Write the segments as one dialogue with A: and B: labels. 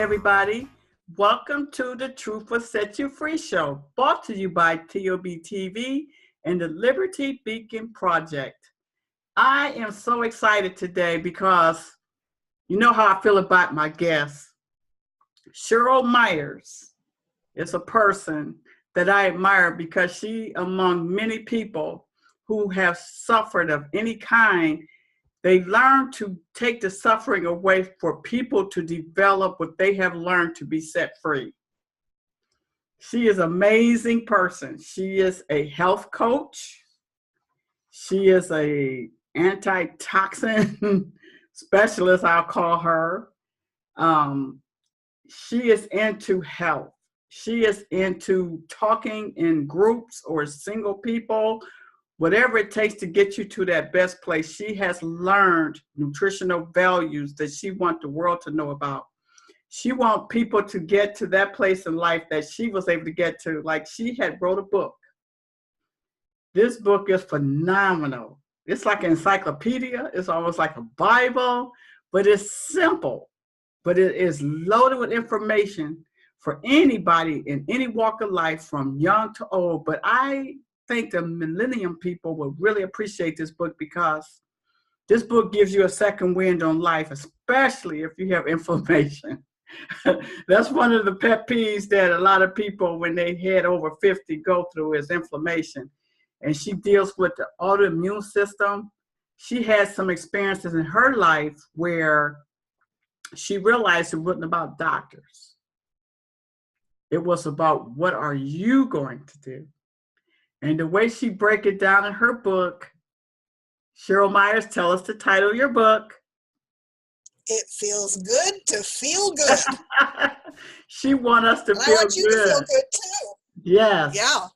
A: everybody. Welcome to the Truth Will Set You Free show, brought to you by TLBTV and the Liberty Beacon Project. I am so excited today because you know how I feel about my guest. Cheryl Meyer is a person that I admire because she, among many people who have suffered of any kind, they learn to take the suffering away for people to develop what they have learned to be set free. She is an amazing person. She is a health coach. She is a antitoxin specialist, I'll call her. She is into health. She is into talking in groups or single people, whatever it takes to get you to that best place. She has learned nutritional values that she wants the world to know about. She wants people to get to that place in life that she was able to get to. Like, she had wrote a book. This book is phenomenal. It's like an encyclopedia. It's almost like a Bible, but it's simple. But it is loaded with information for anybody in any walk of life, from young to old. But I think the millennium people will really appreciate this book because this book gives you a second wind on life, especially if you have inflammation. That's one of the pet peeves that a lot of people, when they head over 50, go through, is inflammation. And she deals with the autoimmune system. She has some experiences in her life where she realized it wasn't about doctors. It was about, what are you going to do? And the way she break it down in her book, Cheryl Meyer, tell us the title of your book.
B: It feels good to feel good.
A: She wants us to feel good. I
B: want you to feel good too.
A: Yes.
B: Yeah.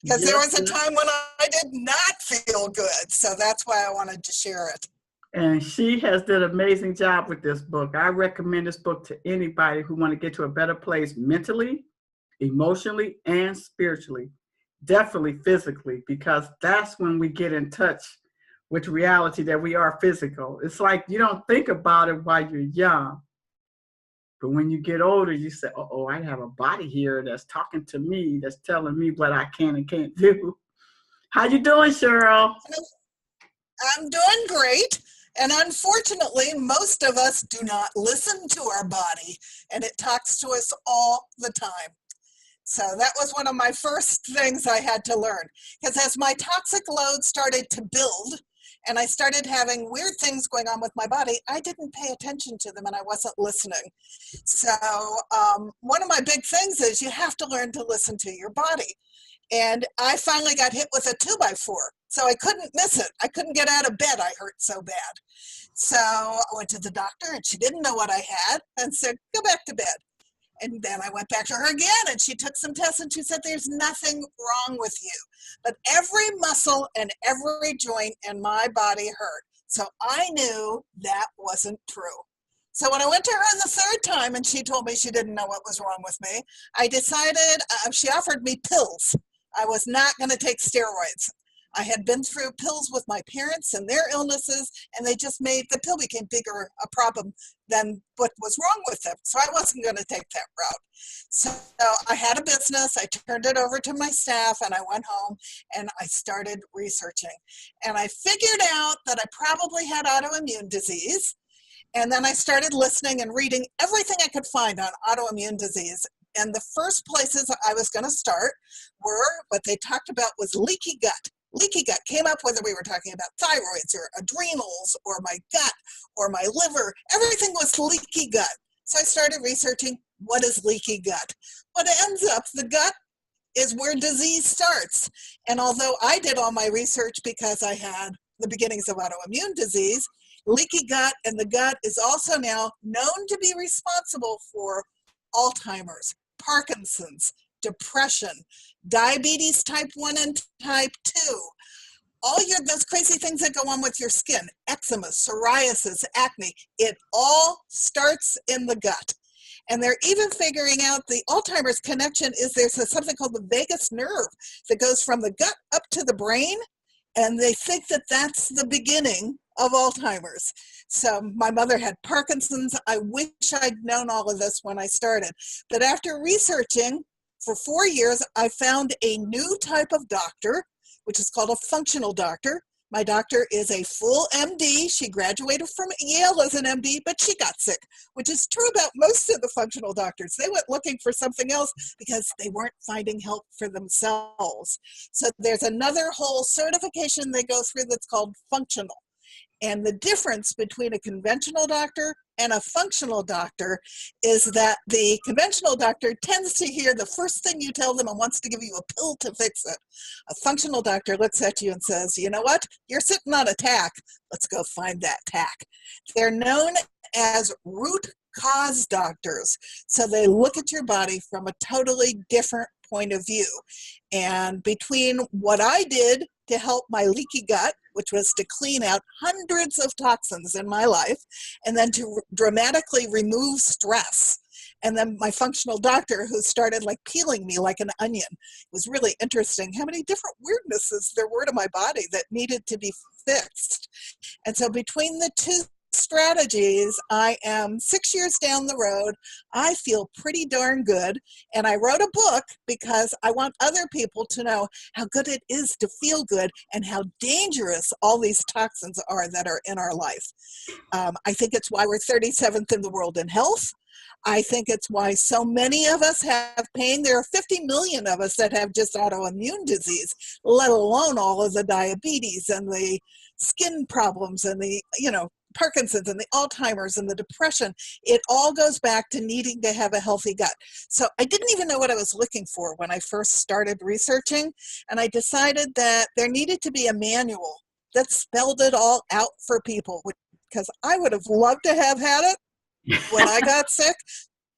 B: Because there was a time when I did not feel good. So that's why I wanted to share it.
A: And she has done an amazing job with this book. I recommend this book to anybody who want to get to a better place mentally, emotionally, and spiritually. Definitely physically, because that's when we get in touch with reality that we are physical. It's like you don't think about it while you're young. But when you get older, you say, oh, I have a body here that's talking to me, that's telling me what I can and can't do. How you doing, Cheryl?
B: I'm doing great. And unfortunately, most of us do not listen to our body, and it talks to us all the time. So that was one of my first things I had to learn. Because as my toxic load started to build, and I started having weird things going on with my body, I didn't pay attention to them and I wasn't listening. So one of my big things is you have to learn to listen to your body. And I finally got hit with a 2x4. So I couldn't miss it. I couldn't get out of bed. I hurt so bad. So I went to the doctor and she didn't know what I had and said, go back to bed. And then I went back to her again and she took some tests and she said, there's nothing wrong with you. But every muscle and every joint in my body hurt. So I knew that wasn't true. So when I went to her the third time and she told me she didn't know what was wrong with me, I decided, she offered me pills. I was not going to take steroids. I had been through pills with my parents and their illnesses, and they just made the pill became bigger a problem than what was wrong with them. So I wasn't going to take that route. So I had a business. I turned it over to my staff, and I went home, and I started researching. And I figured out that I probably had autoimmune disease. And then I started listening and reading everything I could find on autoimmune disease. And the first places I was going to start were what they talked about was leaky gut. Leaky gut came up whether we were talking about thyroids or adrenals or my gut or my liver. Everything was leaky gut. So I started researching, what is leaky gut? What ends up, the gut is where disease starts. And although I did all my research because I had the beginnings of autoimmune disease, leaky gut, and the gut is also now known to be responsible for Alzheimer's, Parkinson's, depression, diabetes type 1 and type 2, all those crazy things that go on with your skin, eczema, psoriasis, acne, it all starts in the gut. And they're even figuring out the Alzheimer's connection is there's something called the vagus nerve that goes from the gut up to the brain. And they think that that's the beginning of Alzheimer's. So my mother had Parkinson's. I wish I'd known all of this when I started. But after researching for 4 years, I found a new type of doctor, which is called a functional doctor. My doctor is a full MD. She graduated from Yale as an MD, but she got sick, which is true about most of the functional doctors. They went looking for something else because they weren't finding help for themselves. So there's another whole certification they go through that's called functional. And the difference between a conventional doctor and a functional doctor is that the conventional doctor tends to hear the first thing you tell them and wants to give you a pill to fix it. A functional doctor looks at you and says, you know what? You're sitting on a tack. Let's go find that tack. They're known as root cause doctors. So they look at your body from a totally different point of view. And between what I did to help my leaky gut, which was to clean out hundreds of toxins in my life, and then to dramatically remove stress. And then my functional doctor, who started like peeling me like an onion. It was really interesting how many different weirdnesses there were to my body that needed to be fixed. And so between the two strategies, I am 6 years down the road. I feel pretty darn good. And I wrote a book because I want other people to know how good it is to feel good and how dangerous all these toxins are that are in our life. I think it's why we're 37th in the world in health. I think it's why so many of us have pain. There are 50 million of us that have just autoimmune disease, let alone all of the diabetes and the skin problems and the, Parkinson's and the Alzheimer's and the depression. It all goes back to needing to have a healthy gut. So I didn't even know what I was looking for when I first started researching. And I decided that there needed to be a manual that spelled it all out for people, because I would have loved to have had it when I got sick.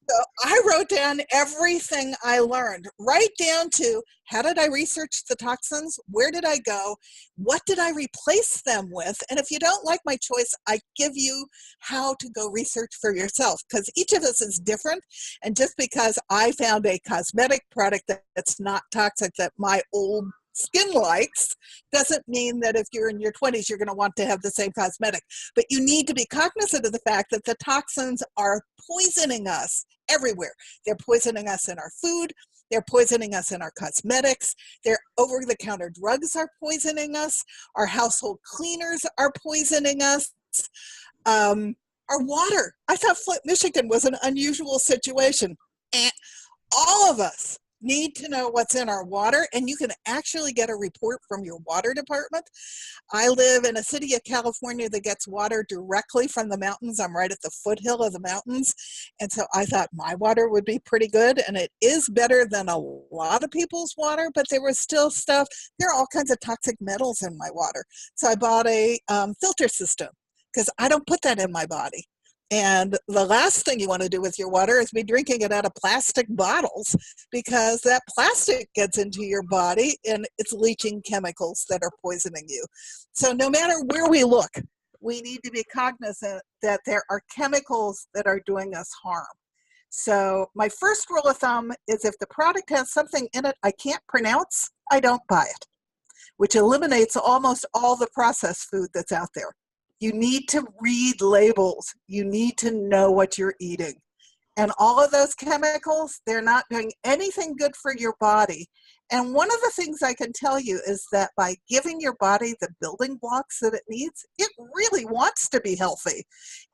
B: So I wrote down everything I learned, right down to how did I research the toxins? Where did I go? What did I replace them with? And if you don't like my choice, I give you how to go research for yourself, because each of us is different. And just because I found a cosmetic product that's not toxic that my old skin likes doesn't mean that if you're in your 20s, you're going to want to have the same cosmetic. But you need to be cognizant of the fact that the toxins are poisoning us everywhere. They're poisoning us in our food. They're poisoning us in our cosmetics. Their over-the-counter drugs are poisoning us. Our household cleaners are poisoning us. Our water. I thought Flint, Michigan was an unusual situation. And all of us need to know what's in our water, and you can actually get a report from your water department. I live in a city of California that gets water directly from the mountains. I'm right at the foothill of the mountains, and so I thought my water would be pretty good, and it is better than a lot of people's water, but there was still stuff. There are all kinds of toxic metals in my water, so I bought a filter system because I don't put that in my body. And the last thing you want to do with your water is be drinking it out of plastic bottles, because that plastic gets into your body and it's leaching chemicals that are poisoning you. So no matter where we look, we need to be cognizant that there are chemicals that are doing us harm. So my first rule of thumb is if the product has something in it I can't pronounce, I don't buy it, which eliminates almost all the processed food that's out there. You need to read labels. You need to know what you're eating. And all of those chemicals, they're not doing anything good for your body. And one of the things I can tell you is that by giving your body the building blocks that it needs, it really wants to be healthy.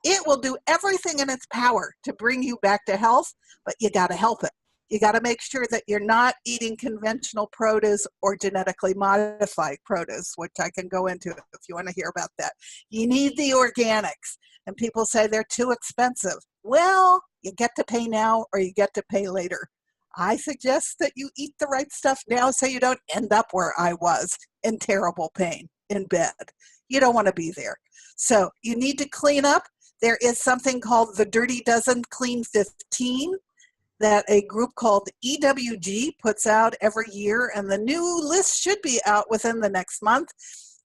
B: It will do everything in its power to bring you back to health, but you got to help it. You got to make sure that you're not eating conventional produce or genetically modified produce, which I can go into if you want to hear about that. You need the organics. And people say they're too expensive. Well, you get to pay now or you get to pay later. I suggest that you eat the right stuff now so you don't end up where I was, in terrible pain, in bed. You don't want to be there. So you need to clean up. There is something called the Dirty Dozen Clean 15. That a group called EWG puts out every year, and the new list should be out within the next month.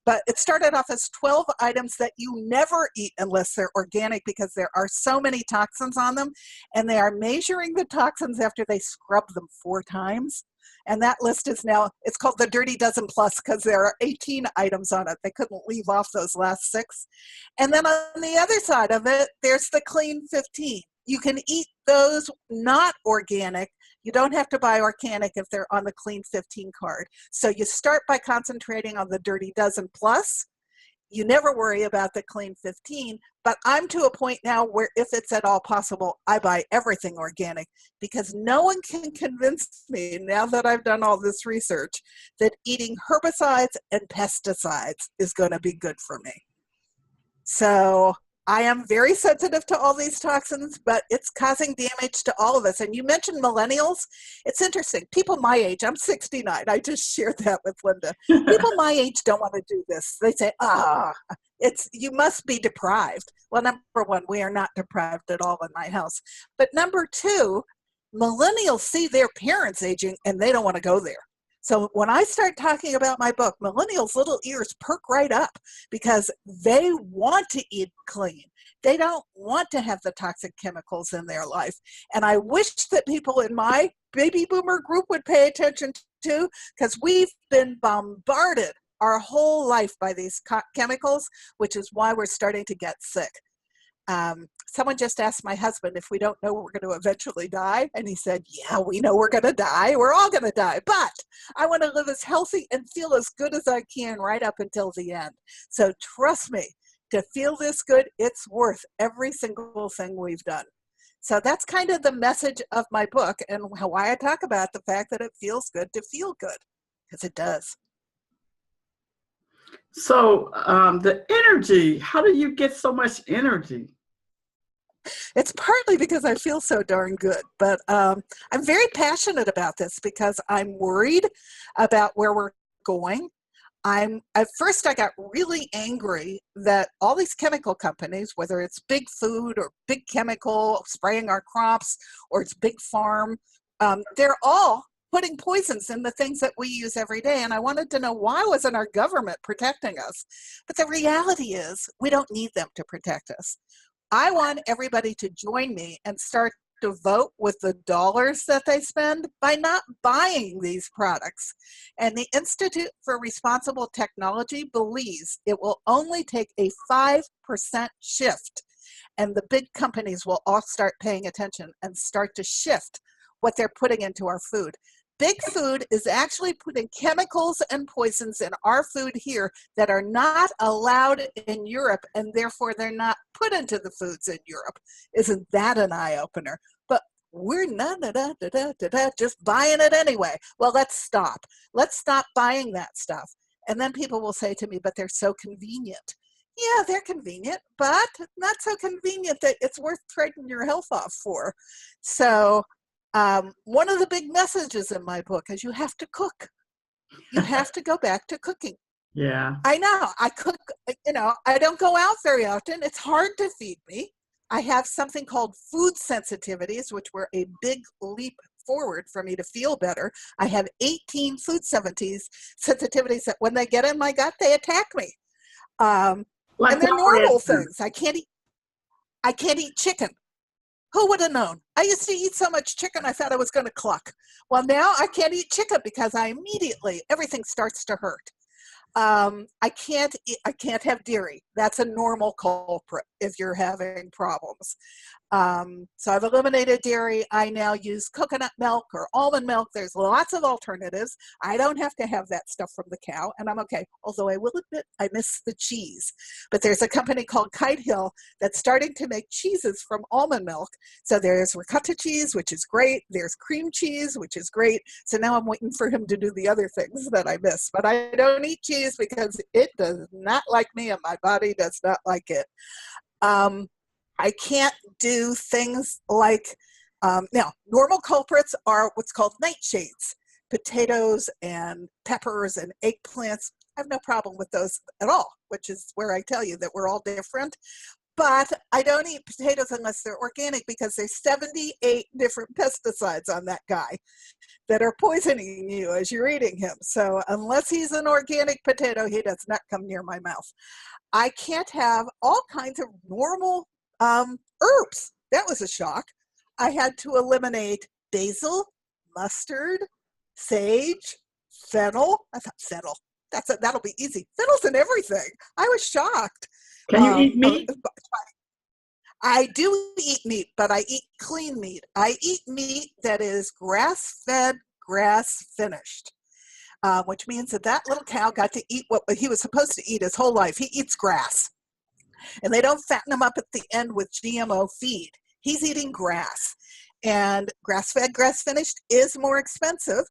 B: But it started off as 12 items that you never eat unless they're organic, because there are so many toxins on them, and they are measuring the toxins after they scrub them 4 times. And that list is now, it's called the Dirty Dozen Plus, because there are 18 items on it. They couldn't leave off those last 6. And then on the other side of it, there's the Clean 15. You can eat those not organic. You don't have to buy organic if they're on the Clean 15 card. So you start by concentrating on the Dirty Dozen Plus. You never worry about the Clean 15, but I'm to a point now where if it's at all possible, I buy everything organic, because no one can convince me, now that I've done all this research, that eating herbicides and pesticides is going to be good for me. So I am very sensitive to all these toxins, but it's causing damage to all of us. And you mentioned millennials. It's interesting. People my age, I'm 69. I just shared that with Linda. People my age don't want to do this. They say, you must be deprived. Well, number one, we are not deprived at all in my house. But number two, millennials see their parents aging and they don't want to go there. So when I start talking about my book, millennials' little ears perk right up, because they want to eat clean. They don't want to have the toxic chemicals in their life. And I wish that people in my baby boomer group would pay attention to, because we've been bombarded our whole life by these chemicals, which is why we're starting to get sick. Someone just asked my husband if we don't know we're going to eventually die. And he said, yeah, we know we're going to die. We're all going to die. But I want to live as healthy and feel as good as I can right up until the end. So trust me, to feel this good, it's worth every single thing we've done. So that's kind of the message of my book, and why I talk about the fact that it feels good to feel good, because it does.
A: So the energy, how do you get so much energy?
B: It's partly because I feel so darn good, but I'm very passionate about this because I'm worried about where we're going. At first I got really angry that all these chemical companies, whether it's big food or big chemical spraying our crops, or it's big farm, they're all putting poisons in the things that we use every day. And I wanted to know, why wasn't our government protecting us? But the reality is we don't need them to protect us. I want everybody to join me and start to vote with the dollars that they spend by not buying these products. And the Institute for Responsible Technology believes it will only take a 5% shift, and the big companies will all start paying attention and start to shift what they're putting into our food. Big food is actually putting chemicals and poisons in our food here that are not allowed in Europe, and therefore they're not put into the foods in Europe. Isn't that an eye-opener? But we're just buying it anyway. Well, let's stop. Let's stop buying that stuff. And then people will say to me, but they're so convenient. Yeah, they're convenient, but not so convenient that it's worth trading your health off for. So one of the big messages in my book is you have to cook. You have to go back to cooking.
A: Yeah.
B: I know. I cook, I don't go out very often. It's hard to feed me. I have something called food sensitivities, which were a big leap forward for me to feel better. I have 18 food sensitivities that when they get in my gut, they attack me. And they're normal things. I can't eat chicken. Who would have known? I used to eat so much chicken, I thought I was going to cluck. Well, now I can't eat chicken because everything starts to hurt. I can't have dairy. That's a normal culprit if you're having problems. So I've eliminated dairy. I now use coconut milk or almond milk. There's lots of alternatives. I don't have to have that stuff from the cow, and I'm okay. Although I will admit I miss the cheese. But there's a company called Kite Hill that's starting to make cheeses from almond milk. So there's ricotta cheese, which is great. There's cream cheese, which is great. So now I'm waiting for him to do the other things that I miss. But I don't eat cheese because it does not like me and my body does not like it. I can't do things like, now, normal culprits are what's called nightshades, potatoes and peppers and eggplants. I have no problem with those at all, which is where I tell you that we're all different. But I don't eat potatoes unless they're organic because there's 78 different pesticides on that guy that are poisoning you as you're eating him. So unless he's an organic potato, he does not come near my mouth. I can't have all kinds of normal herbs. That was a shock. I had to eliminate basil, mustard, sage, fennel. I thought fennel, that'll be easy. Fennel's in everything. I was shocked.
A: Can you eat meat?
B: I do eat meat, but I eat clean meat. I eat meat that is grass-fed, grass-finished, which means that that little cow got to eat what he was supposed to eat his whole life. He eats grass, and they don't fatten him up at the end with GMO feed. He's eating grass, and grass-fed, grass-finished is more expensive,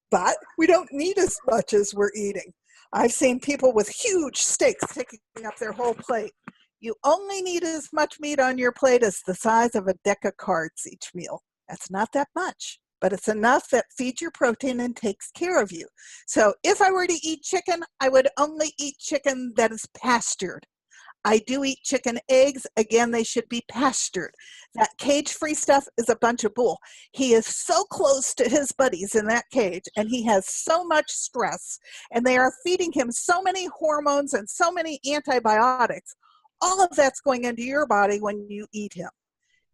B: but we don't need as much as we're eating. I've seen people with huge steaks taking up their whole plate. You only need as much meat on your plate as the size of a deck of cards each meal. That's not that much, but it's enough that feeds your protein and takes care of you. So if I were to eat chicken, I would only eat chicken that is pastured. I do eat chicken eggs. Again, they should be pastured. That cage-free stuff is a bunch of bull. He is so close to his buddies in that cage, and he has so much stress, and they are feeding him so many hormones and so many antibiotics. All of that's going into your body when you eat him.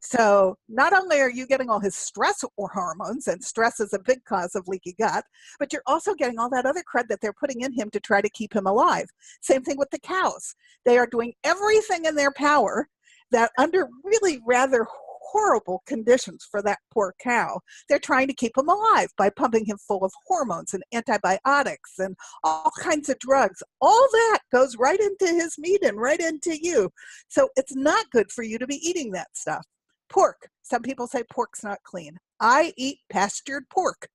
B: So not only are you getting all his stress or hormones, and stress is a big cause of leaky gut, but you're also getting all that other crud that they're putting in him to try to keep him alive. Same thing with the cows. They are doing everything in their power that under really rather horrible conditions for that poor cow, they're trying to keep him alive by pumping him full of hormones and antibiotics and all kinds of drugs. All that goes right into his meat and right into you. So it's not good for you to be eating that stuff. Pork. Some people say pork's not clean. I eat pastured pork.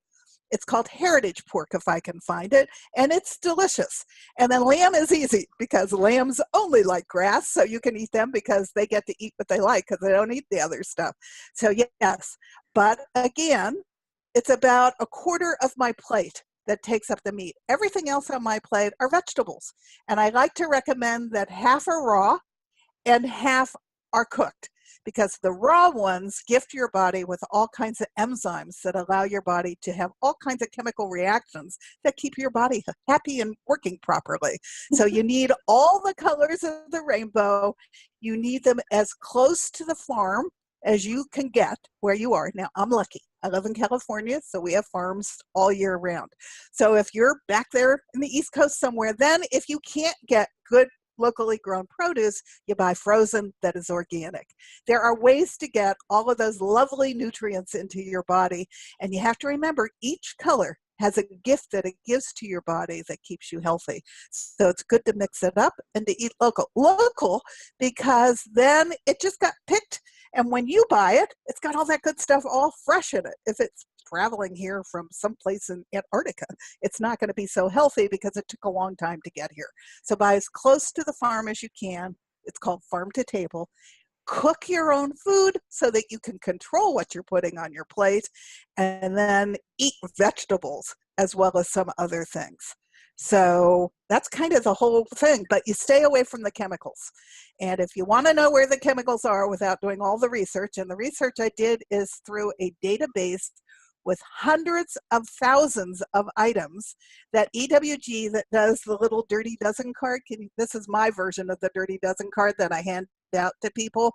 B: It's called heritage pork if I can find it, and it's delicious. And then lamb is easy because lambs only like grass, so you can eat them because they get to eat what they like because they don't eat the other stuff. So yes, but again, it's about a quarter of my plate that takes up the meat. Everything else on my plate are vegetables, and I like to recommend that half are raw and half are cooked, because the raw ones gift your body with all kinds of enzymes that allow your body to have all kinds of chemical reactions that keep your body happy and working properly. So you need all the colors of the rainbow. You need them as close to the farm as you can get where you are. Now, I'm lucky. I live in California, so we have farms all year round. So if you're back there in the East Coast somewhere, then if you can't get good locally grown produce, you buy frozen that is organic. There are ways to get all of those lovely nutrients into your body, and you have to remember each color has a gift that it gives to your body that keeps you healthy. So it's good to mix it up and to eat local. Local, because then it just got picked, and when you buy it, it's got all that good stuff all fresh in it. If it's traveling here from someplace in Antarctica, it's not going to be so healthy because it took a long time to get here. So buy as close to the farm as you can. It's called farm to table. Cook your own food so that you can control what you're putting on your plate, and then eat vegetables as well as some other things. So that's kind of the whole thing, but you stay away from the chemicals. And if you want to know where the chemicals are without doing all the research, and the research I did is through a database with hundreds of thousands of items that EWG, that does the little Dirty Dozen card, this is my version of the Dirty Dozen card that I hand out to people.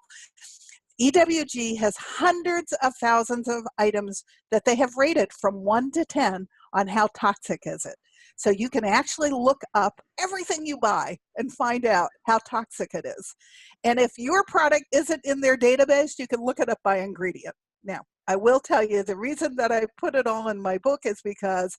B: EWG has hundreds of thousands of items that they have rated from 1 to 10 on how toxic is it. So you can actually look up everything you buy and find out how toxic it is. And if your product isn't in their database, you can look it up by ingredient. Now, I will tell you the reason that I put it all in my book is because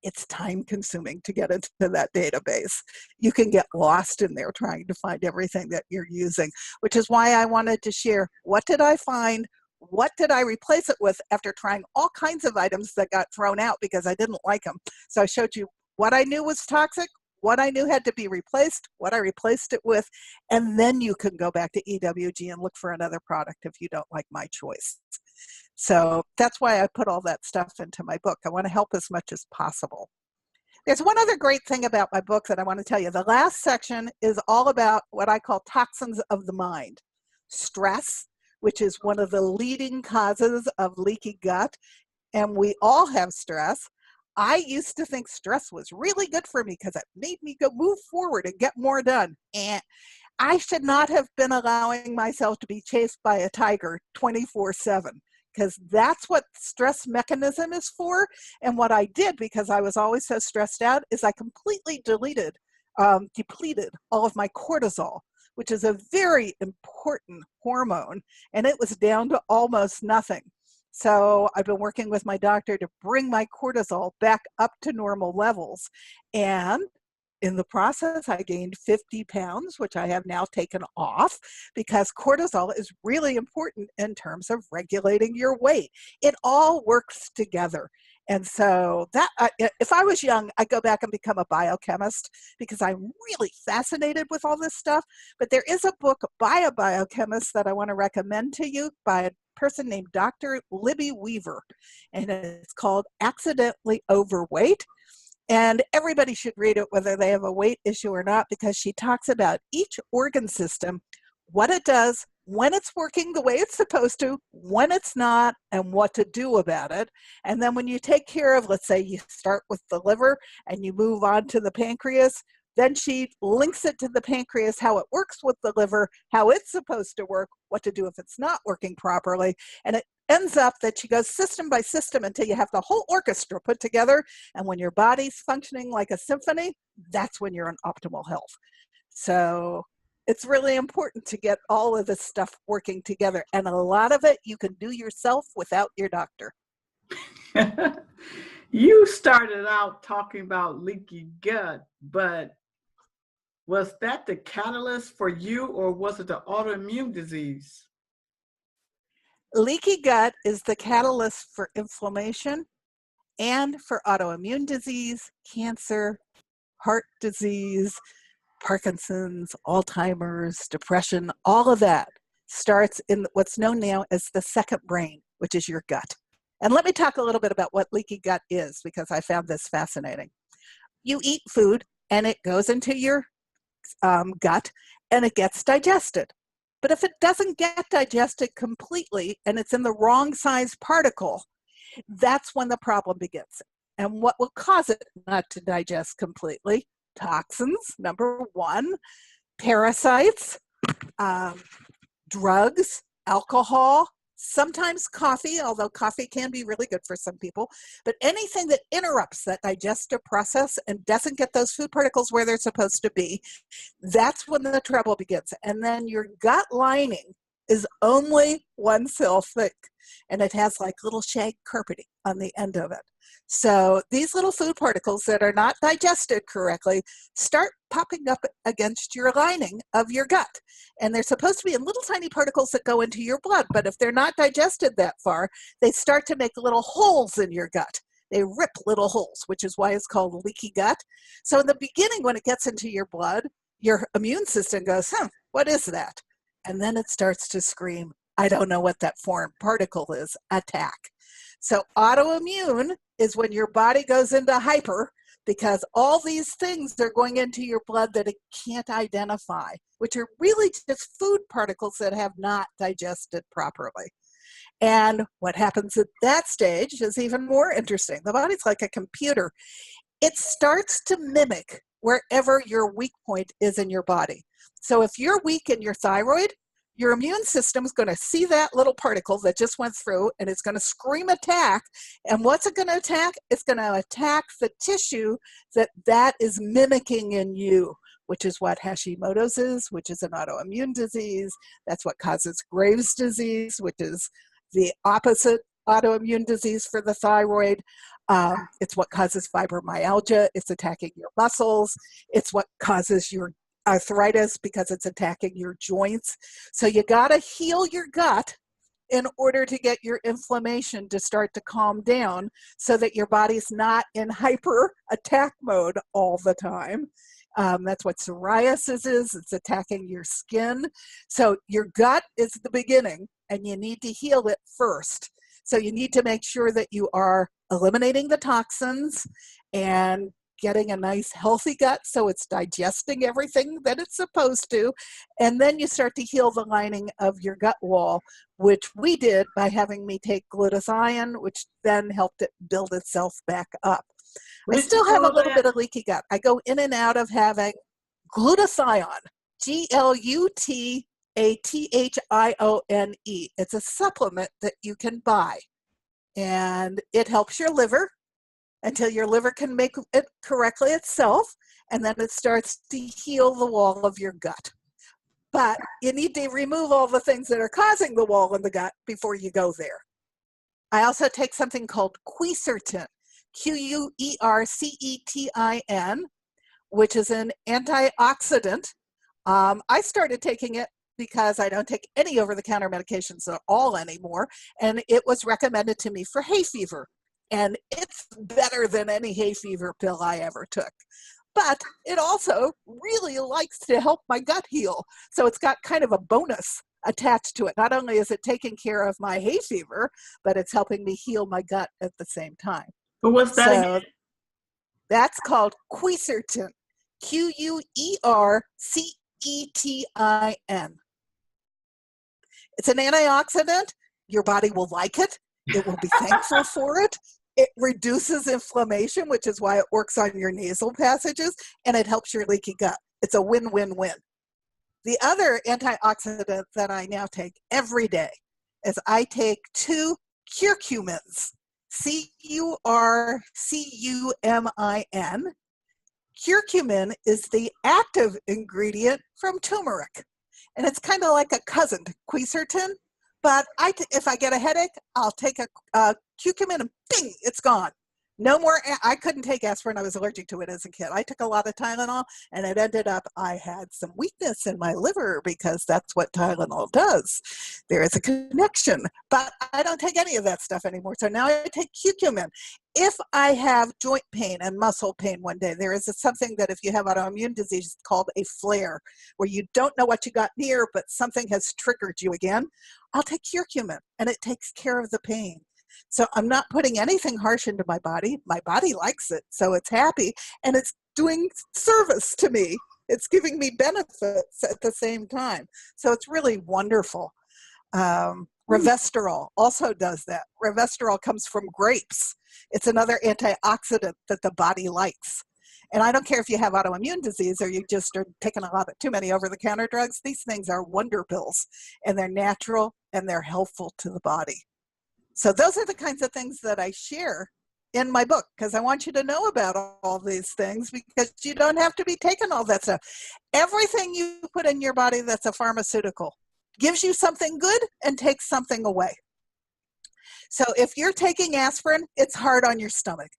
B: it's time consuming to get into that database. You can get lost in there trying to find everything that you're using, which is why I wanted to share what did I find, what did I replace it with after trying all kinds of items that got thrown out because I didn't like them. So I showed you what I knew was toxic, what I knew had to be replaced, what I replaced it with, and then you can go back to EWG and look for another product if you don't like my choice. So that's why I put all that stuff into my book. I want to help as much as possible. There's one other great thing about my book that I want to tell you. The last section is all about what I call toxins of the mind. stress, which is one of the leading causes of leaky gut, and we all have stress. I used to think stress was really good for me because it made me go move forward and get more done. And I should not have been allowing myself to be chased by a tiger 24/7, because that's what stress mechanism is for. And what I did, because I was always so stressed out, is I completely depleted all of my cortisol, which is a very important hormone, and it was down to almost nothing. So I've been working with my doctor to bring my cortisol back up to normal levels. And in the process, I gained 50 pounds, which I have now taken off, because cortisol is really important in terms of regulating your weight. It all works together. And so that, if I was young, I'd go back and become a biochemist, because I'm really fascinated with all this stuff. But there is a book by a biochemist that I want to recommend to you, by a person named Dr. Libby Weaver, and it's called Accidentally Overweight. And everybody should read it, whether they have a weight issue or not, because she talks about each organ system, what it does, when it's working the way it's supposed to, when it's not, and what to do about it. And then when you take care of, let's say you start with the liver and you move on to the pancreas, then she links it to the pancreas, how it works with the liver, how it's supposed to work, what to do if it's not working properly. And it ends up that she goes system by system until you have the whole orchestra put together. And when your body's functioning like a symphony, that's when you're in optimal health. So it's really important to get all of this stuff working together. And a lot of it you can do yourself without your doctor.
A: You started out talking about leaky gut, but was that the catalyst for you, or was it the autoimmune disease?
B: Leaky gut is the catalyst for inflammation and for autoimmune disease, cancer, heart disease, Parkinson's, Alzheimer's, depression. All of that starts in what's known now as the second brain, which is your gut. And let me talk a little bit about what leaky gut is, because I found this fascinating. You eat food and it goes into your gut and it gets digested. But if it doesn't get digested completely and it's in the wrong size particle, that's when the problem begins. And what will cause it not to digest completely? Toxins, number one, parasites, drugs, alcohol, sometimes coffee, although coffee can be really good for some people, but anything that interrupts that digestive process and doesn't get those food particles where they're supposed to be, that's when the trouble begins. And then your gut lining is only 1 cell thick, and it has like little shag carpeting on the end of it. So these little food particles that are not digested correctly start popping up against your lining of your gut. And they're supposed to be in little tiny particles that go into your blood, but if they're not digested that far, they start to make little holes in your gut. They rip little holes, which is why it's called leaky gut. So in the beginning, when it gets into your blood, your immune system goes, what is that? And then it starts to scream, I don't know what that foreign particle is, attack. So autoimmune is when your body goes into hyper, because all these things are going into your blood that it can't identify, which are really just food particles that have not digested properly. And what happens at that stage is even more interesting. The body's like a computer. It starts to mimic wherever your weak point is in your body. So if you're weak in your thyroid, your immune system is going to see that little particle that just went through, and it's going to scream attack. And what's it going to attack? It's going to attack the tissue that is mimicking in you, which is what Hashimoto's is, which is an autoimmune disease. That's what causes Graves' disease, which is the opposite autoimmune disease for the thyroid. It's what causes fibromyalgia. It's attacking your muscles. It's what causes your arthritis, because it's attacking your joints. So you got to heal your gut in order to get your inflammation to start to calm down, so that your body's not in hyper attack mode all the time. That's what psoriasis is. It's attacking your skin. So your gut is the beginning, and you need to heal it first. So you need to make sure that you are eliminating the toxins and getting a nice healthy gut so it's digesting everything that it's supposed to. And then you start to heal the lining of your gut wall, which we did by having me take glutathione, which then helped it build itself back up.
A: What
B: I
A: did you
B: still have a
A: call
B: little
A: that?
B: bit of leaky gut. I go in and out of having glutathione, Glutathine. It's a supplement that you can buy, and it helps your liver until your liver can make it correctly itself, and then it starts to heal the wall of your gut. But you need to remove all the things that are causing the wall in the gut before you go there. I also take something called quercetin, Quercetin, which is an antioxidant. I started taking it because I don't take any over-the-counter medications at all anymore, and it was recommended to me for hay fever. And it's better than any hay fever pill I ever took. But it also really likes to help my gut heal. So it's got kind of a bonus attached to it. Not only is it taking care of my hay fever, but it's helping me heal my gut at the same time.
A: But what's that again?
B: So that's called quercetin, Quercetin. It's an antioxidant. Your body will like it. It will be thankful for it. It reduces inflammation, which is why it works on your nasal passages, and it helps your leaky gut. It's a win-win-win. The other antioxidant that I now take every day is I take 2 curcumins, Curcumin. Curcumin is the active ingredient from turmeric, and it's kind of like a cousin to quercetin. But if I get a headache, I'll take a curcumin and bing, it's gone. No more, I couldn't take aspirin. I was allergic to it as a kid. I took a lot of Tylenol, and it ended up I had some weakness in my liver because that's what Tylenol does. There is a connection, but I don't take any of that stuff anymore. So now I take curcumin. If I have joint pain and muscle pain one day, there is something that if you have autoimmune disease, it's called a flare, where you don't know what you got near, but something has triggered you again. I'll take curcumin, and it takes care of the pain. So I'm not putting anything harsh into my body. My body likes it, so it's happy, and it's doing service to me. It's giving me benefits at the same time. So it's really wonderful. Resveratrol also does that. Resveratrol comes from grapes. It's another antioxidant that the body likes. And I don't care if you have autoimmune disease or you just are taking too many over-the-counter drugs. These things are wonder pills, and they're natural and they're helpful to the body. So those are the kinds of things that I share in my book, because I want you to know about all these things, because you don't have to be taking all that stuff. Everything you put in your body that's a pharmaceutical gives you something good and takes something away. So if you're taking aspirin, it's hard on your stomach.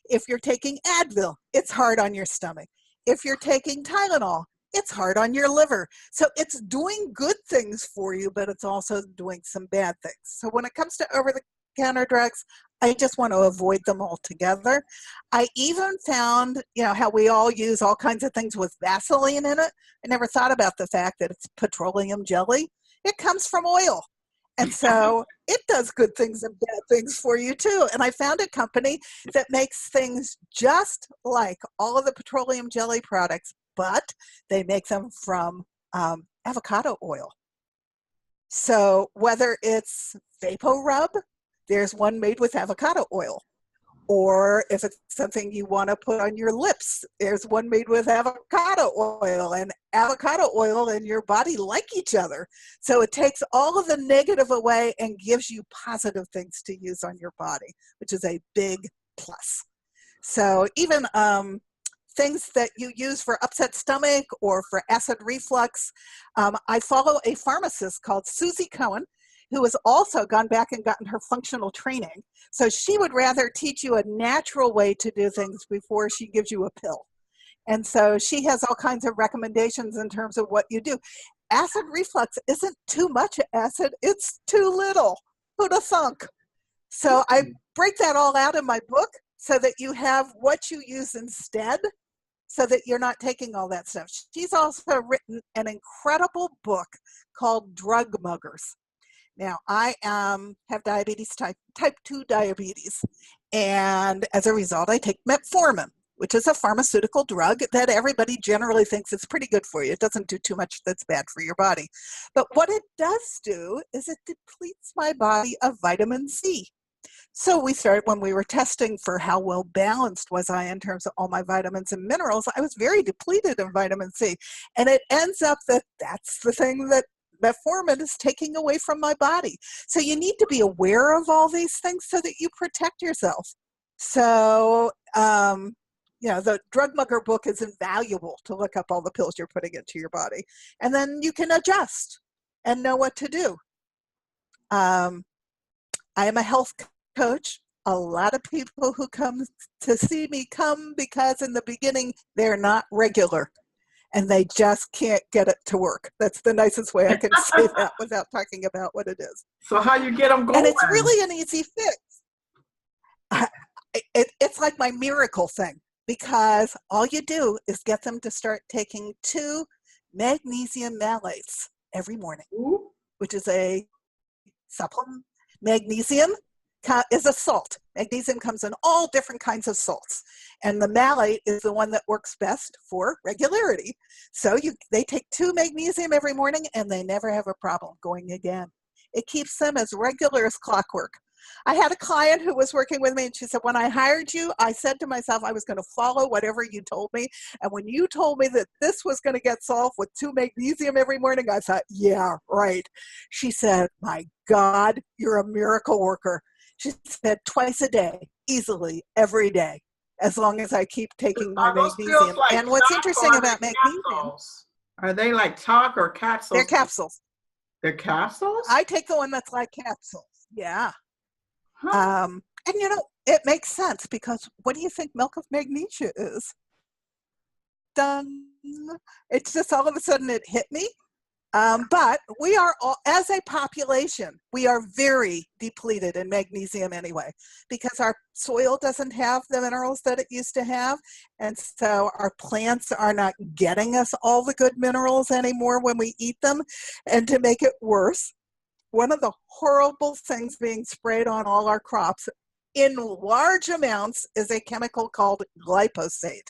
B: If you're taking Advil, it's hard on your stomach. If you're taking Tylenol, it's hard on your liver. So it's doing good things for you, but it's also doing some bad things. So when it comes to over-the-counter drugs, I just want to avoid them altogether. I even found, how we all use all kinds of things with Vaseline in it. I never thought about the fact that it's petroleum jelly. It comes from oil. And so it does good things and bad things for you too. And I found a company that makes things just like all of the petroleum jelly products, but they make them from avocado oil. So whether it's VapoRub, there's one made with avocado oil. Or if it's something you want to put on your lips, there's one made with avocado oil. And avocado oil and your body like each other. So it takes all of the negative away and gives you positive things to use on your body, which is a big plus. So even things that you use for upset stomach or for acid reflux, I follow a pharmacist called Susie Cohen, who has also gone back and gotten her functional training. So she would rather teach you a natural way to do things before she gives you a pill. And so she has all kinds of recommendations in terms of what you do. Acid reflux isn't too much acid, it's too little. Who'd have thunk? So I break that all out in my book so that you have what you use instead, so that you're not taking all that stuff. She's also written an incredible book called Drug Muggers. Now, I have diabetes, type 2 diabetes, and as a result, I take metformin. which is a pharmaceutical drug that everybody generally thinks is pretty good for you. It doesn't do too much that's bad for your body. But what it does do is it depletes my body of vitamin C. So we started, when we were testing for how well balanced was I in terms of all my vitamins and minerals, I was very depleted in vitamin C. And it ends up that that's the thing that metformin is taking away from my body. So you need to be aware of all these things so that you protect yourself. So, the Drug Mugger book is invaluable to look up all the pills you're putting into your body. And then you can adjust and know what to do. I am a health coach. A lot of people who come to see me come because in the beginning, they're not regular and they just can't get it to work. That's the nicest way I can say that without talking about what it is.
A: So how you get them going?
B: And it's really an easy fix. It's like my miracle thing, because all you do is get them to start taking 2 magnesium malates every morning,
A: Ooh.
B: which is a supplement. Magnesium is a salt. Magnesium comes in all different kinds of salts. And the malate is the one that works best for regularity. So they take 2 magnesium every morning and they never have a problem going again. It keeps them as regular as clockwork. I had a client who was working with me and she said, when I hired you, I said to myself, I was going to follow whatever you told me. And when you told me that this was going to get solved with 2 magnesium every morning, I thought, yeah, right. She said, my God, you're a miracle worker. She said twice a day, easily, every day, as long as I keep taking my magnesium.
A: Like,
B: and what's interesting about magnesium,
A: are they like talk or capsules?
B: They're capsules.
A: They're capsules?
B: I take the one that's like capsules. Yeah.
A: Huh.
B: And it makes sense, because what do you think milk of magnesia is? Done. It's just all of a sudden it hit me. But we are all, as a population, we are very depleted in magnesium anyway, because our soil doesn't have the minerals that it used to have. And so our plants are not getting us all the good minerals anymore when we eat them. And to make it worse, one of the horrible things being sprayed on all our crops in large amounts is a chemical called glyphosate,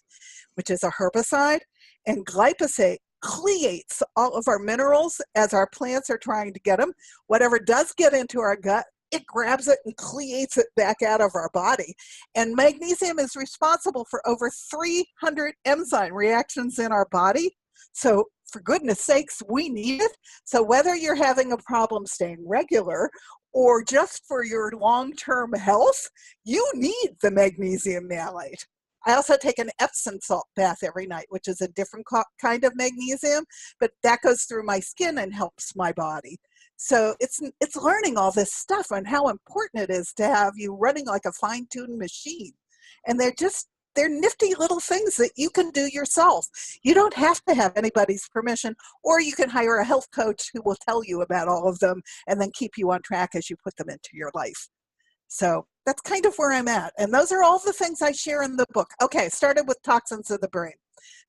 B: which is a herbicide. And glyphosate cleates all of our minerals as our plants are trying to get them. Whatever does get into our gut, it grabs it and cleates it back out of our body. And magnesium is responsible for over 300 enzyme reactions in our body. So for goodness sakes, we need it. So whether you're having a problem staying regular or just for your long-term health, you need the magnesium malate. I also take an Epsom salt bath every night, which is a different kind of magnesium, but that goes through my skin and helps my body. So it's learning all this stuff and how important it is to have you running like a fine-tuned machine. And they're nifty little things that you can do yourself. You don't have to have anybody's permission, or you can hire a health coach who will tell you about all of them and then keep you on track as you put them into your life. So that's kind of where I'm at. And those are all the things I share in the book. Okay, started with toxins of the brain.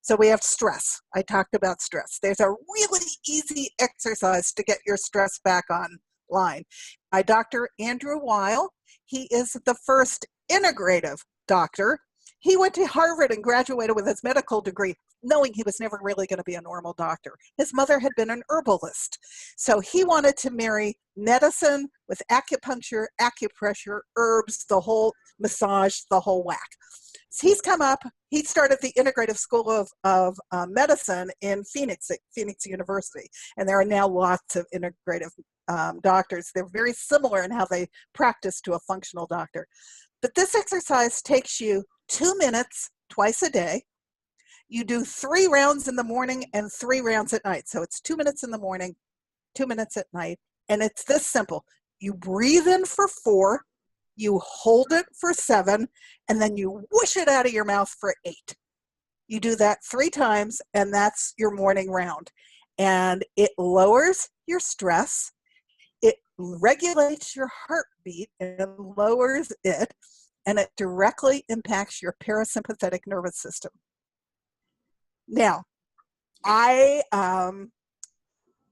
B: So we have stress. I talked about stress. There's a really easy exercise to get your stress back online. By Dr. Andrew Weil. He is the first integrative doctor. He went to Harvard and graduated with his medical degree, knowing he was never really going to be a normal doctor. His mother had been an herbalist. So he wanted to marry medicine with acupuncture, acupressure, herbs, the whole massage, the whole whack. So he's come up, he started the Integrative School of Medicine in Phoenix, at Phoenix University. And there are now lots of integrative doctors. They're very similar in how they practice to a functional doctor. But this exercise takes you 2 minutes twice a day. You do 3 rounds in the morning and 3 rounds at night. So it's 2 minutes in the morning, 2 minutes at night. And it's this simple. You breathe in for 4, you hold it for 7, and then you whoosh it out of your mouth for 8. You do that 3 times, and that's your morning round. And it lowers your stress. It regulates your heartbeat and lowers it, and it directly impacts your parasympathetic nervous system. Now, I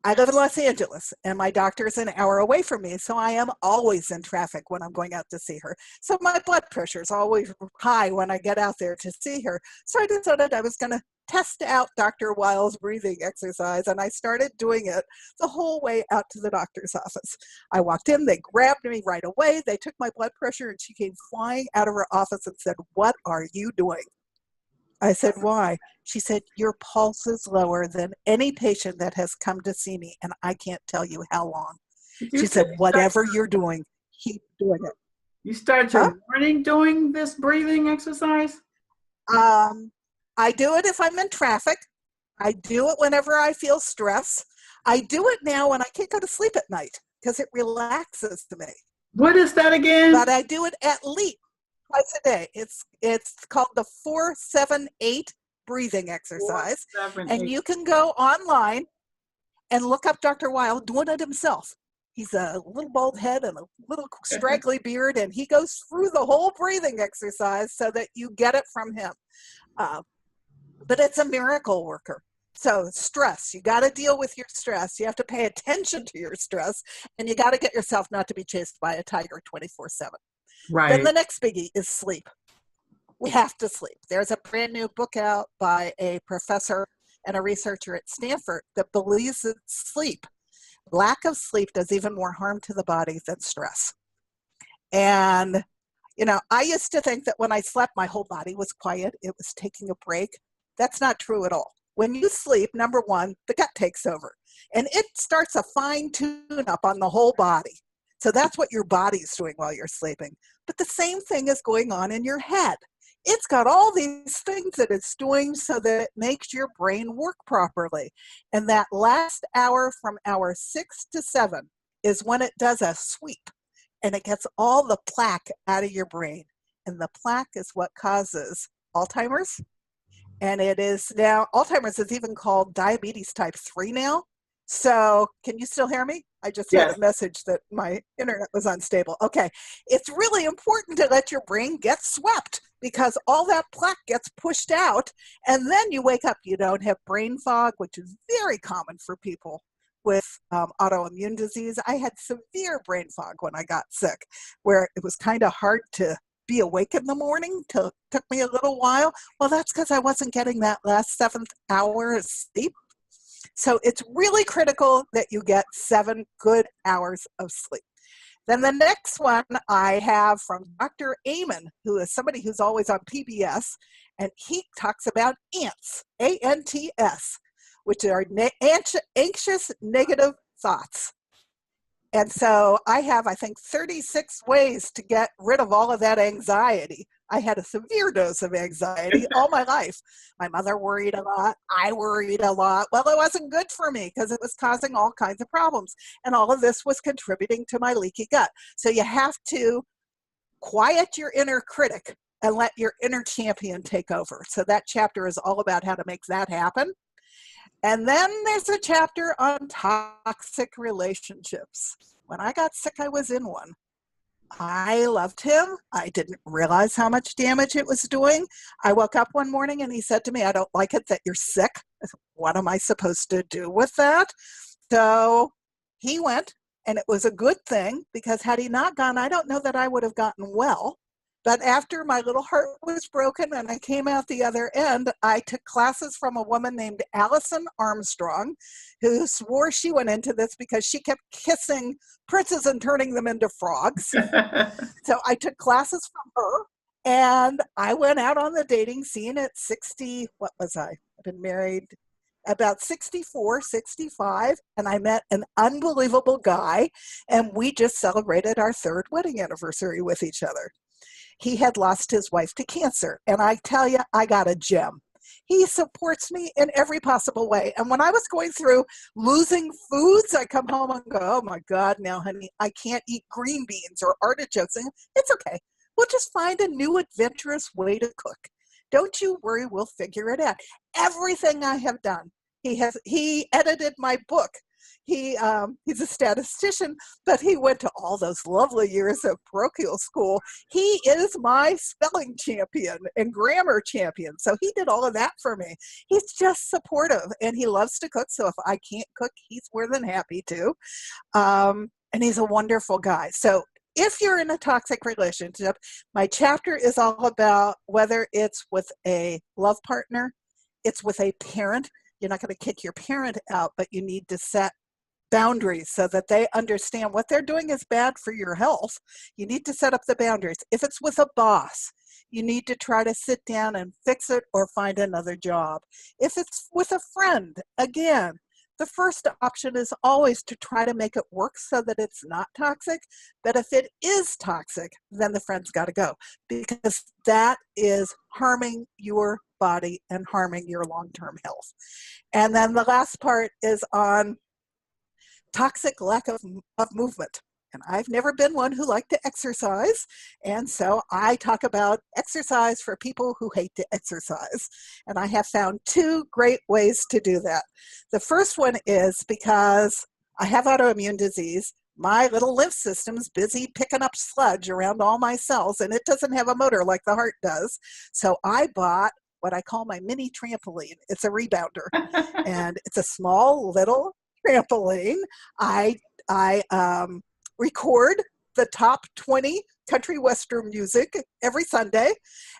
B: I live in Los Angeles and my doctor is an hour away from me. So I am always in traffic when I'm going out to see her. So my blood pressure is always high when I get out there to see her. So I decided I was going to test out Dr. Weil's breathing exercise. And I started doing it the whole way out to the doctor's office. I walked in, they grabbed me right away. They took my blood pressure and she came flying out of her office and said, "What are you doing?" I said, "Why?" She said, "Your pulse is lower than any patient that has come to see me, and I can't tell you how long."
A: Did you
B: She
A: say
B: said, "Whatever you're doing, keep doing it."
A: you start
B: Huh?
A: your morning doing this breathing exercise?
B: Um, I do it if I'm in traffic. I do it whenever I feel stress. I do it now when I can't go to sleep at night because it relaxes me.
A: What is that again?
B: But I do it at least twice a day. It's called the 478 breathing
A: Four,
B: exercise.
A: seven,
B: And
A: eight.
B: you can go online and look up Dr. Weil doing it himself. He's a little bald head and a little straggly beard, and he goes through the whole breathing exercise so that you get it from him. Uh, but it's a miracle worker. So stress, you got to deal with your stress. You have to pay attention to your stress, and you got to get yourself not to be chased by a tiger 24/7. Then
A: Right.
B: the next biggie is sleep. We have to sleep. There's a brand new book out by a professor and a researcher at Stanford that believes that sleep, lack of sleep, does even more harm to the body than stress. And, I used to think that when I slept, my whole body was quiet. It was taking a break. That's not true at all. When you sleep, number one, the gut takes over and it starts a fine tune up on the whole body. So that's what your body's doing while you're sleeping. But the same thing is going on in your head. It's got all these things that it's doing so that it makes your brain work properly. And that last hour from hour 6 to 7 is when it does a sweep and it gets all the plaque out of your brain. And the plaque is what causes Alzheimer's. And it is now, Alzheimer's is even called diabetes type 3 now. So can you still hear me? I just had
A: Yes.
B: a message that my internet was unstable. Okay. It's really important to let your brain get swept because all that plaque gets pushed out and then you wake up. You don't have brain fog, which is very common for people with autoimmune disease. I had severe brain fog when I got sick, where it was kind of hard to be awake in the morning. Took me a little while. Well, that's because I wasn't getting that last 7th hour of sleep. So it's really critical that you get 7 good hours of sleep. Then the next one I have from Dr. Amen, who is somebody who's always on PBS, and he talks about ANTS, ANTS, which are anxious negative thoughts. And so I have, I think, 36 ways to get rid of all of that anxiety. I had a severe dose of anxiety all my life. My mother worried a lot. I worried a lot. Well, it wasn't good for me because it was causing all kinds of problems. And all of this was contributing to my leaky gut. So you have to quiet your inner critic and let your inner champion take over. So that chapter is all about how to make that happen. And then there's a chapter on toxic relationships. When I got sick, I was in one. I loved him. I didn't realize how much damage it was doing. I woke up one morning and he said to me, "I don't like it that you're sick." I said, "What am I supposed to do with that?" So he went, and it was a good thing because had he not gone, I don't know that I would have gotten well. But after my little heart was broken and I came out the other end, I took classes from a woman named Allison Armstrong, who swore she went into this because she kept kissing princes and turning them into frogs. So I took classes from her and I went out on the dating scene at 60, what was I? I've been married about 64, 65, and I met an unbelievable guy, and we just celebrated our 3rd wedding anniversary with each other. He had lost his wife to cancer, and I tell you, I got a gem. He supports me in every possible way. And when I was going through losing foods, I come home and go, "Oh my God, now honey, I can't eat green beans or artichokes." And it's okay. We'll just find a new adventurous way to cook. Don't you worry, we'll figure it out. Everything I have done. He edited my book He's a statistician, but he went to all those lovely years of parochial school. He is my spelling champion and grammar champion. So he did all of that for me. He's just supportive, and he loves to cook. So if I can't cook, he's more than happy to. And he's a wonderful guy. So if you're in a toxic relationship, my chapter is all about whether it's with a love partner, it's with a parent. You're not going to kick your parent out, but you need to set boundaries so that they understand what they're doing is bad for your health. You need to set up the boundaries. If it's with a boss, you need to try to sit down and fix it or find another job. If it's with a friend, again, the first option is always to try to make it work so that it's not toxic. But if it is toxic, then the friend's got to go, because that is harming your body and harming your long-term health. And then the last part is on toxic lack of movement. And I've never been one who liked to exercise. And so I talk about exercise for people who hate to exercise. And I have found two great ways to do that. The first one is because I have autoimmune disease. My little lymph system's busy picking up sludge around all my cells, and it doesn't have a motor like the heart does. So I bought what I call my mini trampoline. It's a rebounder, and it's a small little trampoline. I record the top 20 country western music every Sunday,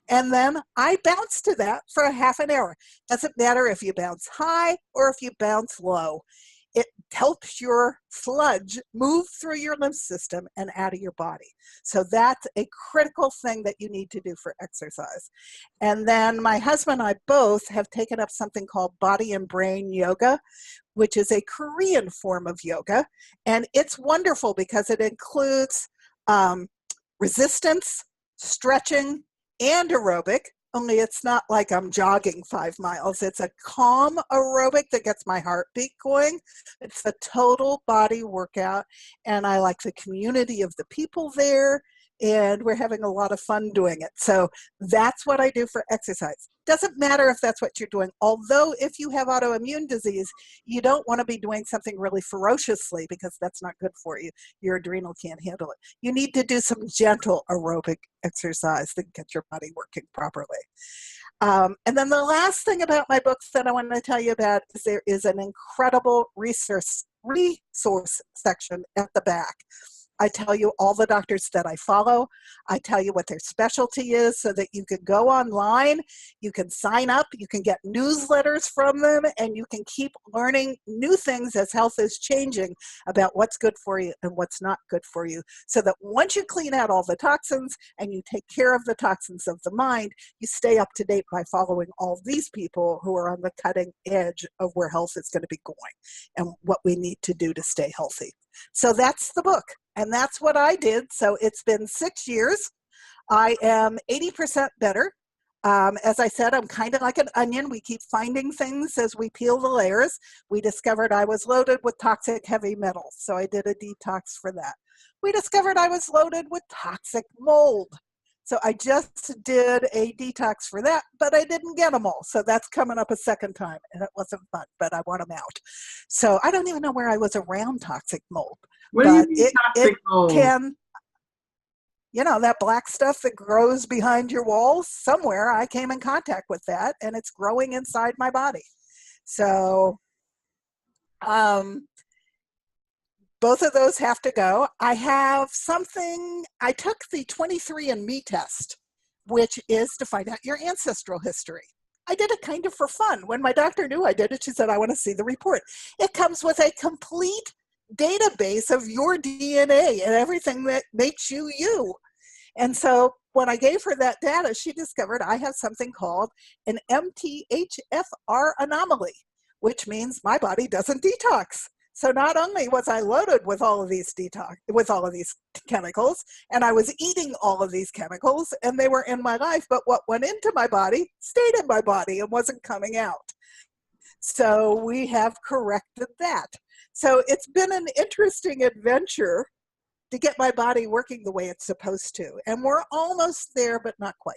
B: and then I bounce to that for a half an hour. Doesn't matter if you bounce high or if you bounce low. It helps your sludge move through your lymph system and out of your body. So that's a critical thing that you need to do for exercise. And then my husband and I both have taken up something called body and brain yoga, which is a Korean form of yoga. And it's wonderful because it includes resistance, stretching, and aerobic. Only it's not like I'm jogging 5 miles. It's a calm aerobic that gets my heartbeat going. It's a total body workout, and I like the community of the people there, and we're having a lot of fun doing it. So that's what I do for exercise. Doesn't matter if that's what you're doing. Although if you have autoimmune disease, you don't want to be doing something really ferociously, because that's not good for you. Your adrenal can't handle it. You need to do some gentle aerobic exercise that gets your body working properly. And then the last thing about my books that I want to tell you about is there is an incredible resource section at the back. I tell you all the doctors that I follow. I tell you what their specialty is so that you can go online, you can sign up, you can get newsletters from them, and you can keep learning new things as health is changing about what's good for you and what's not good for you. So that once you clean out all the toxins and you take care of the toxins of the mind, you stay up to date by following all these people who are on the cutting edge of where health is going to be going and what we need to do to stay healthy. So that's the book. And that's what I did. So it's been 6 years. I am 80% better. As I said, I'm kind of like an onion. We keep finding things as we peel the layers. We discovered I was loaded with toxic heavy metals, so I did a detox for that. We discovered I was loaded with toxic mold. So I just did a detox for that, but I didn't get them all. So that's coming up a second time, and it wasn't fun, but I want them out. So I don't even know where I was around toxic mold.
A: What do you mean toxic mold?
B: Can, you know, that black stuff that grows behind your walls, somewhere I came in contact with that, and it's growing inside my body. So both of those have to go. I have something, I took the 23andMe test, which is to find out your ancestral history. I did it kind of for fun. When my doctor knew I did it, she said, I want to see the report. It comes with a complete database of your DNA and everything that makes you you. And so when I gave her that data, she discovered I have something called an MTHFR anomaly, which means my body doesn't detox. So not only was I loaded with all of these chemicals, and I was eating all of these chemicals, and they were in my life, but what went into my body stayed in my body and wasn't coming out. So we have corrected that. So it's been an interesting adventure to get my body working the way it's supposed to. And we're almost there, but not quite.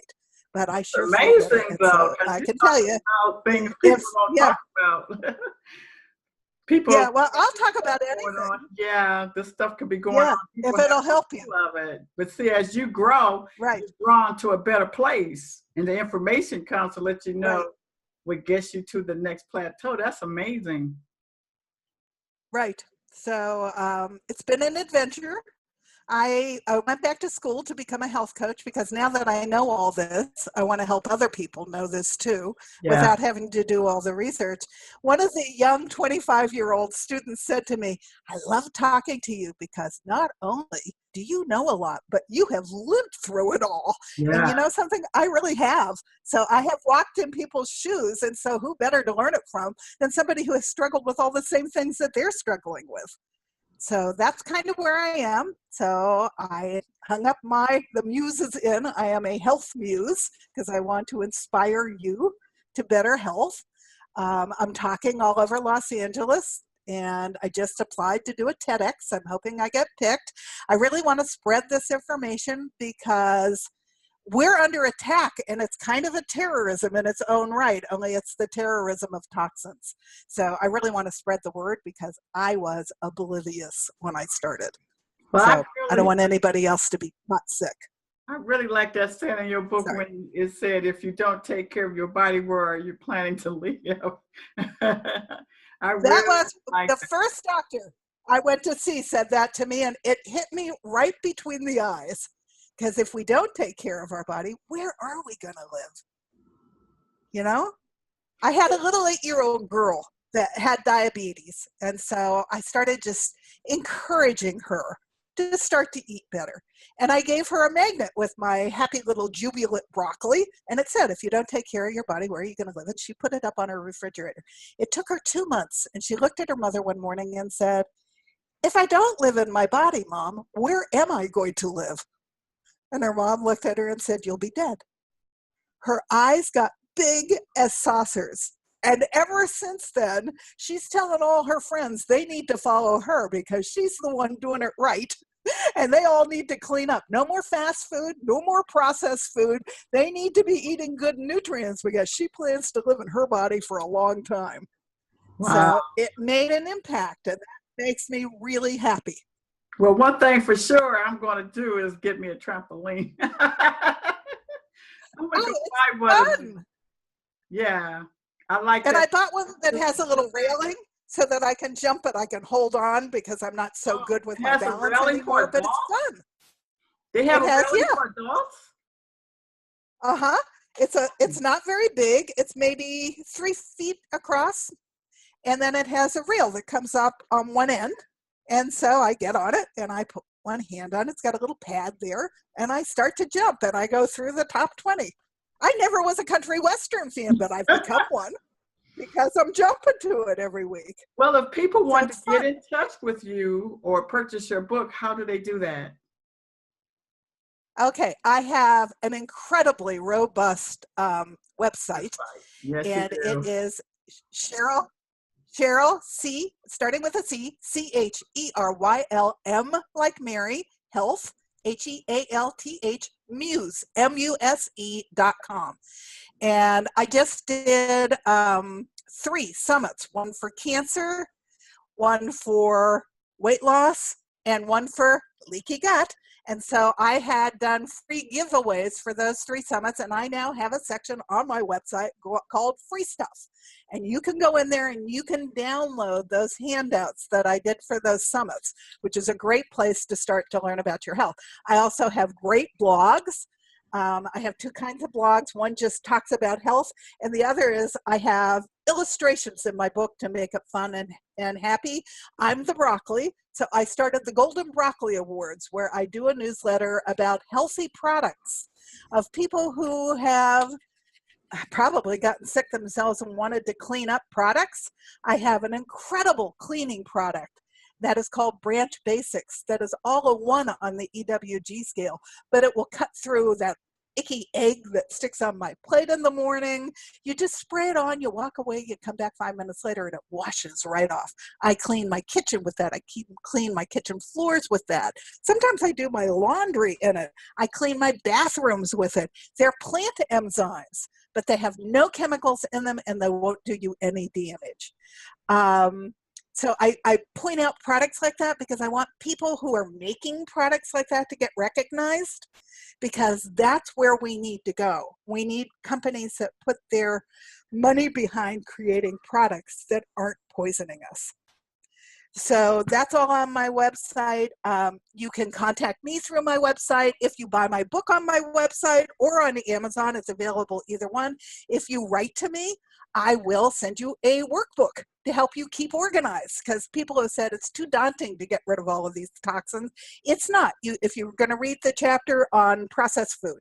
B: But I sure
A: amazing though.
B: So I can tell you
A: things people don't talk about. people
B: Yeah, well, I'll talk about
A: going
B: anything.
A: on. Yeah, this stuff could be going
B: Yeah,
A: on. People
B: if
A: have
B: it'll help you.
A: clue of it. But see, as you grow,
B: Right,
A: you're drawn to a better place. And the information comes to let you know
B: right,
A: what gets you to the next plateau. That's amazing.
B: right. So it's been an adventure. I went back to school to become a health coach because now that I know all this, I want to help other people know this too
A: Yeah.
B: without having to do all the research. One of the young 25-year-old students said to me, I love talking to you because not only do you know a lot, but you have lived through it all. And
A: Yeah.
B: you know something? I really have. So I have walked in people's shoes. And so who better to learn it from than somebody who has struggled with all the same things that they're struggling with? So that's kind of where I am. So I hung up the muses in. I am a health muse because I want to inspire you to better health. I'm talking all over Los Angeles and I just applied to do a TEDx. I'm hoping I get picked. I really want to spread this information because we're under attack and it's kind of a terrorism in its own right, only it's the terrorism of toxins. So I really want to spread the word because I was oblivious when I started.
A: Well,
B: So I don't want anybody else to be not sick.
A: I really like that saying in your book
B: Sorry.
A: when it said, if you don't take care of your body, where are you planning to live? I
B: That
A: really
B: was
A: like
B: the
A: that.
B: first doctor I went to see said that to me and it hit me right between the eyes. Because if we don't take care of our body, where are we going to live? You know? I had a little 8-year-old girl that had diabetes. And so I started just encouraging her to start to eat better. And I gave her a magnet with my happy little jubilant broccoli. And it said, if you don't take care of your body, where are you going to live? And she put it up on her refrigerator. It took her 2 months. And she looked at her mother one morning and said, if I don't live in my body, Mom, where am I going to live? And her mom looked at her and said, you'll be dead. Her eyes got big as saucers. And ever since then, she's telling all her friends they need to follow her because she's the one doing it right. And they all need to clean up. No more fast food, no more processed food. They need to be eating good nutrients because she plans to live in her body for a long time.
A: Wow.
B: So it made an impact, and that makes me really happy.
A: Well, one thing for sure I'm going to do is get me a trampoline. I'm going to
B: Oh,
A: buy one
B: it's
A: of them.
B: fun.
A: Yeah, I like
B: And
A: that.
B: I bought one that has a little railing so that I can jump it. I can hold on because I'm not so good with
A: It
B: my
A: has a
B: balance
A: railing for
B: anymore, but it's
A: adults?
B: fun.
A: They have
B: It
A: a
B: has,
A: railing
B: yeah.
A: for adults?
B: Uh-huh. It's not very big. It's maybe 3 feet across. And then it has a rail that comes up on one end. And so I get on it and I put one hand on it. It's got a little pad there. And I start to jump and I go through the top 20. I never was a country western fan, but I've become one because I'm jumping to it every week.
A: Well, if people
B: So
A: want to
B: it's
A: get
B: fun.
A: in touch with you or purchase your book, how do they do that?
B: Okay, I have an incredibly robust website,
A: Yes, you
B: and it
A: do.
B: is Cheryl C, starting with a C, CHERYLM like Mary, Health, HEALTH, Muse, MUSE.com. And I just did 3 summits, one for cancer, one for weight loss, and one for leaky gut. And so I had done free giveaways for those 3 summits, and I now have a section on my website called Free Stuff. And you can go in there and you can download those handouts that I did for those summits, which is a great place to start to learn about your health. I also have great blogs. I have 2 kinds of blogs. One just talks about health, and the other is I have illustrations in my book to make it fun and happy. I'm the broccoli, so I started the Golden Broccoli Awards, where I do a newsletter about healthy products of people who have probably gotten sick themselves and wanted to clean up products. I have an incredible cleaning product that is called Branch Basics that is all a 1 on the EWG scale, but it will cut through that icky egg that sticks on my plate in the morning. You just spray it on, you walk away, you come back 5 minutes later and it washes right off. I clean my kitchen with that. I clean my kitchen floors with that. Sometimes I do my laundry in it. I clean my bathrooms with it. They're plant enzymes, but they have no chemicals in them and they won't do you any damage. So I point out products like that because I want people who are making products like that to get recognized, because that's where we need to go. We need companies that put their money behind creating products that aren't poisoning us. So that's all on my website. You can contact me through my website. If you buy my book on my website or on Amazon, it's available either one. If you write to me, I will send you a workbook to help you keep organized, because people have said it's too daunting to get rid of all of these toxins. It's not. If you're going to read the chapter on processed food,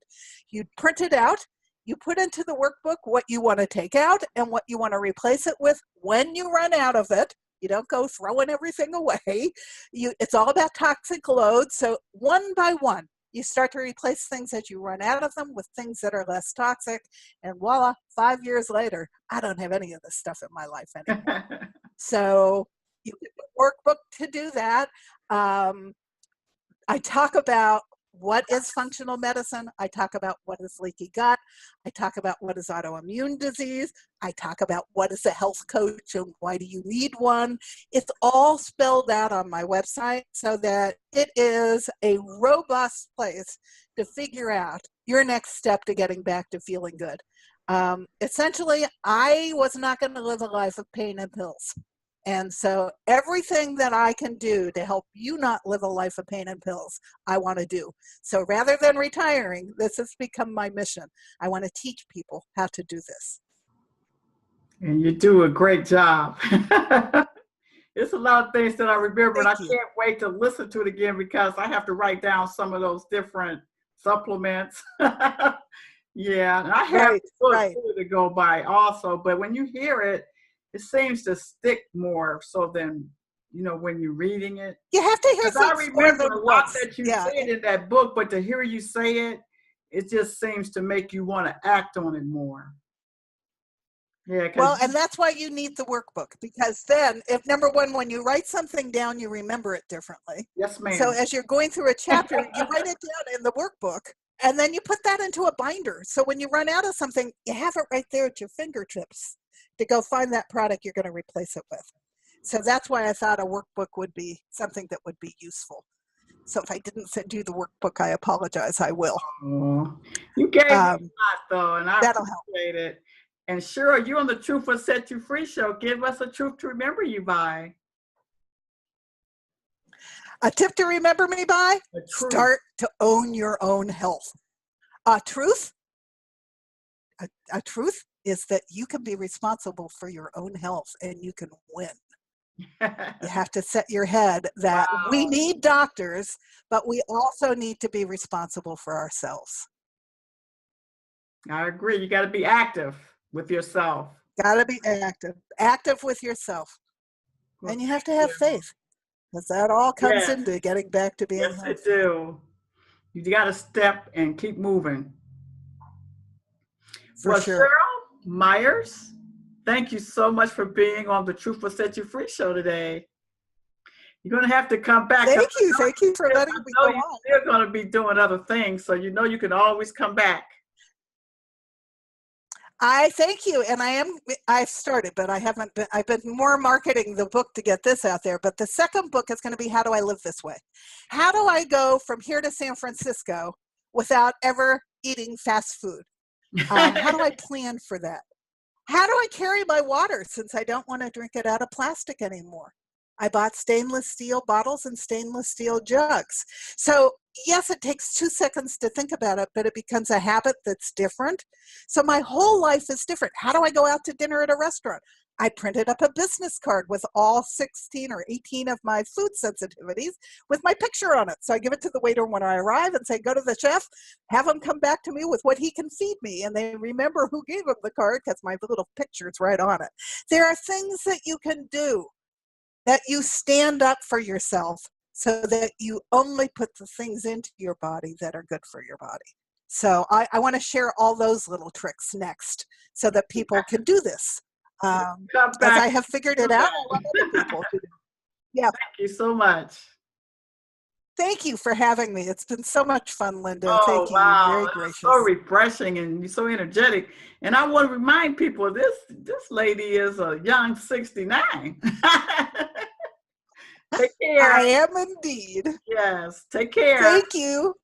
B: you print it out. You put into the workbook what you want to take out and what you want to replace it with when you run out of it. You don't go throwing everything away. It's all about toxic load. So one by one, you start to replace things as you run out of them with things that are less toxic. And voila, 5 years later, I don't have any of this stuff in my life anymore. So you get a workbook to do that. I talk about what is functional medicine. I talk about what is leaky gut. I talk about what is autoimmune disease. I talk about what is a health coach and why do you need one. It's all spelled out on my website so that it is a robust place to figure out your next step to getting back to feeling good. Essentially, I was not going to live a life of pain and pills. And so everything that I can do to help you not live a life of pain and pills, I want to do. So rather than retiring, this has become my mission. I want to teach people how to do this.
A: And you do a great job. It's a lot of things that I remember, and I can't wait to listen to it again because I have to write down some of those different supplements. Yeah, and I have books to go by also, but when you hear it, it seems to stick more so than, when you're reading it.
B: You have to hear
A: I remember a lot that you said in that book, but to hear you say it, it just seems to make you want to act on it more. Yeah.
B: Well, and that's why you need the workbook, because then, if number one, when you write something down, you remember it differently.
A: Yes, ma'am.
B: So as you're going through a chapter, you write it down in the workbook, and then you put that into a binder. So when you run out of something, you have it right there at your fingertips to go find that product you're going to replace it with. So that's why I thought a workbook would be something that would be useful. So if I didn't send you the workbook, I apologize. I will.
A: Oh, you gave me a lot, though, and I appreciate it. And Cheryl, you on the Truth Will Set You Free show. Give us a truth to remember you by.
B: A tip to remember me by? Start to own your own health. A truth is that you can be responsible for your own health and you can win. You have to set your head that we need doctors, but we also need to be responsible for ourselves.
A: I agree. You got to be active with yourself.
B: Got to be active with yourself. And you have to have faith, because that all comes into getting back to being healthy.
A: Yes, it do. You got to step and keep moving.
B: For sure.
A: Cheryl Myers, thank you so much for being on the Truth Will Set You Free show today. You're going to have to come back.
B: Thank you for letting me go on.
A: You're going to be doing other things, so you can always come back.
B: I thank you, and I've started, but I've been more marketing the book to get this out there. But the second book is going to be How Do I Live This Way? How do I go from here to San Francisco without ever eating fast food? How do I plan for that? How do I carry my water since I don't want to drink it out of plastic anymore? I bought stainless steel bottles and stainless steel jugs. So yes, it takes 2 seconds to think about it, but it becomes a habit that's different. So my whole life is different. How do I go out to dinner at a restaurant? I printed up a business card with all 16 or 18 of my food sensitivities with my picture on it. So I give it to the waiter when I arrive and say, go to the chef, have him come back to me with what he can feed me. And they remember who gave him the card because my little picture's right on it. There are things that you can do, that you stand up for yourself so that you only put the things into your body that are good for your body. So I want to share all those little tricks next so that people can do this. As I have figured it out, I want other people to do. Yeah.
A: Thank you so much.
B: Thank you for having me. It's been so much fun, Linda. Thank you.
A: Wow.
B: You're very gracious.
A: So refreshing and so energetic. And I want to remind people, this lady is a young 69. Take care.
B: I am indeed.
A: Yes. Take care.
B: Thank you.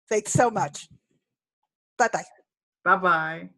B: Thanks so much. Bye-bye.
A: Bye-bye.